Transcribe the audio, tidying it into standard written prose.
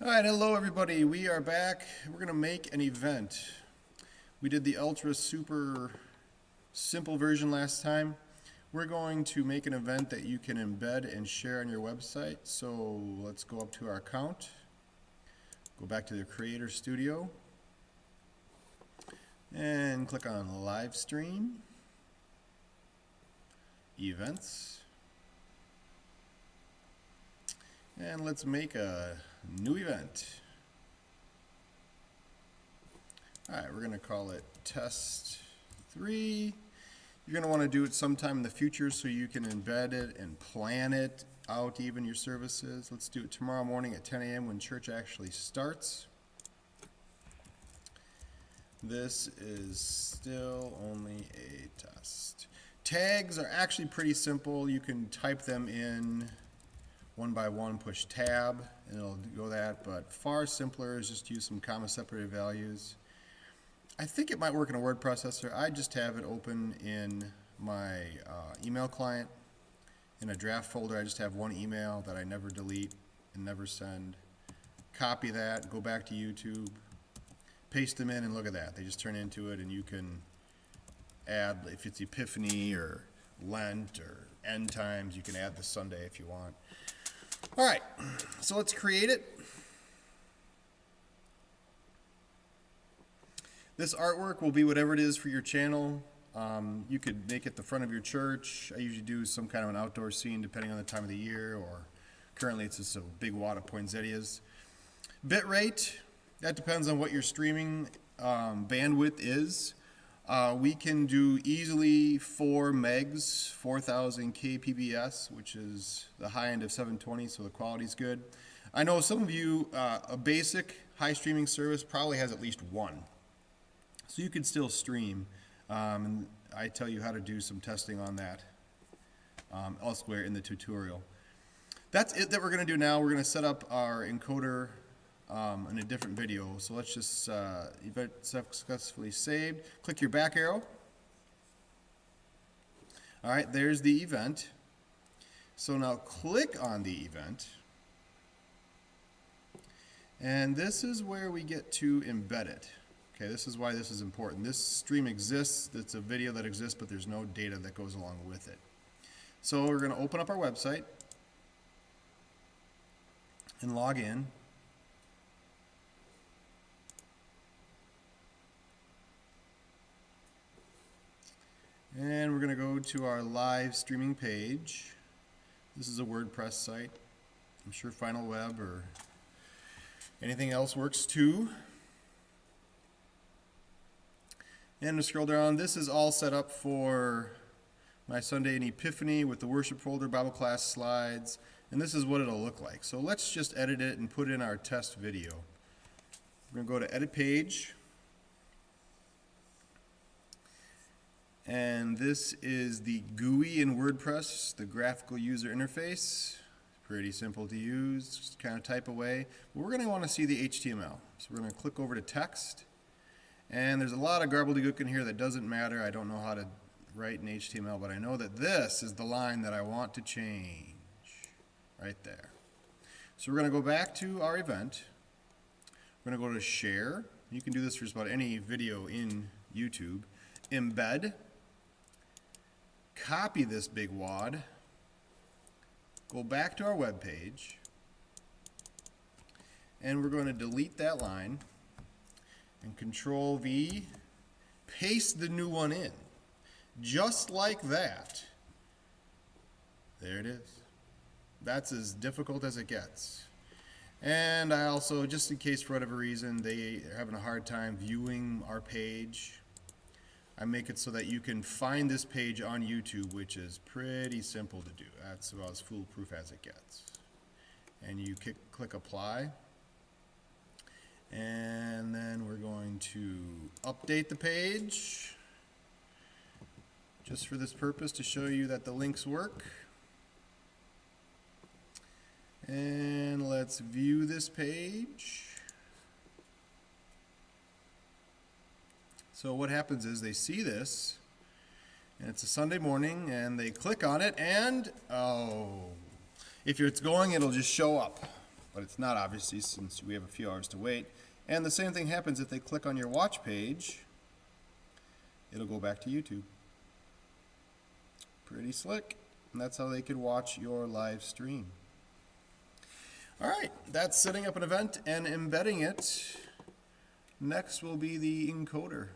All right, hello everybody. We are back. We're going to make an event. We did the ultra super simple version last time. We're going to make an event that you can embed and share on your website. So let's go up to our account, go back to the Creator Studio, and click on Live Stream, Events, and let's make a new event. Alright, we're going to call it Test 3. You're going to want to do it sometime in the future so you can embed it and plan it out, even your services. Let's do it tomorrow morning at 10 a.m. when church actually starts. This is still only a test. Tags are actually pretty simple. You can type them in one by one, push tab, and it'll go that, but far simpler is just use some comma separated values. I think it might work in a word processor. I just have it open in my email client. In a draft folder, I just have one email that I never delete and never send. Copy that, go back to YouTube, paste them in, and look at that. They just turn into it, and you can add, if it's Epiphany or Lent or end times, you can add the Sunday if you want. All right, so let's create it. This artwork will be whatever it is for your channel. You could make it the front of your church. I usually do some kind of an outdoor scene depending on the time of the year, or currently it's just a big wad of poinsettias. Bitrate, that depends on what your streaming bandwidth is. We can do easily 4 megs, 4000 kpbs, which is the high end of 720, so the quality's good. I know some of you, a basic high streaming service probably has at least 1. So you can still stream, and I tell you how to do some testing on that elsewhere in the tutorial. That's it that we're going to do now. We're going to set up our encoder in a different video. So let's just event successfully saved. Click your back arrow. All right, there's the event. So now click on the event. And this is where we get to embed it. Okay, this is why this is important. This stream exists. It's a video that exists, but there's no data that goes along with it. So we're going to open up our website and log in. And we're going to go to our live streaming page. This is a WordPress site. I'm sure Final Web or anything else works too. And to scroll down, this is all set up for my Sunday and Epiphany with the worship folder, Bible class slides, and this is what it'll look like. So let's just edit it and put in our test video. We're going to go to Edit Page. And this is the GUI in WordPress, the graphical user interface. Pretty simple to use, just kind of type away. But we're going to want to see the HTML. So we're going to click over to text. And there's a lot of gobbledygook in here that doesn't matter. I don't know how to write in HTML, but I know that this is the line that I want to change. Right there. So we're going to go back to our event. We're going to go to Share. You can do this for just about any video in YouTube. Embed. Copy this big wad, go back to our web page, and we're going to delete that line, and Control V, paste the new one in, just like that. There it is. That's as difficult as it gets. And I also, just in case for whatever reason they are having a hard time viewing our page, I make it so that you can find this page on YouTube, which is pretty simple to do. That's about as foolproof as it gets. And you click Apply. And then we're going to update the page, just for this purpose, to show you that the links work. And let's view this page. So what happens is they see this, and it's a Sunday morning, and they click on it, and oh, if it's going, it'll just show up. but it's not obviously since we have a few hours to wait. And the same thing happens if they click on your watch page, it'll go back to YouTube. Pretty slick. And that's how they could watch your live stream. All right, that's setting up an event and embedding it. Next will be the encoder.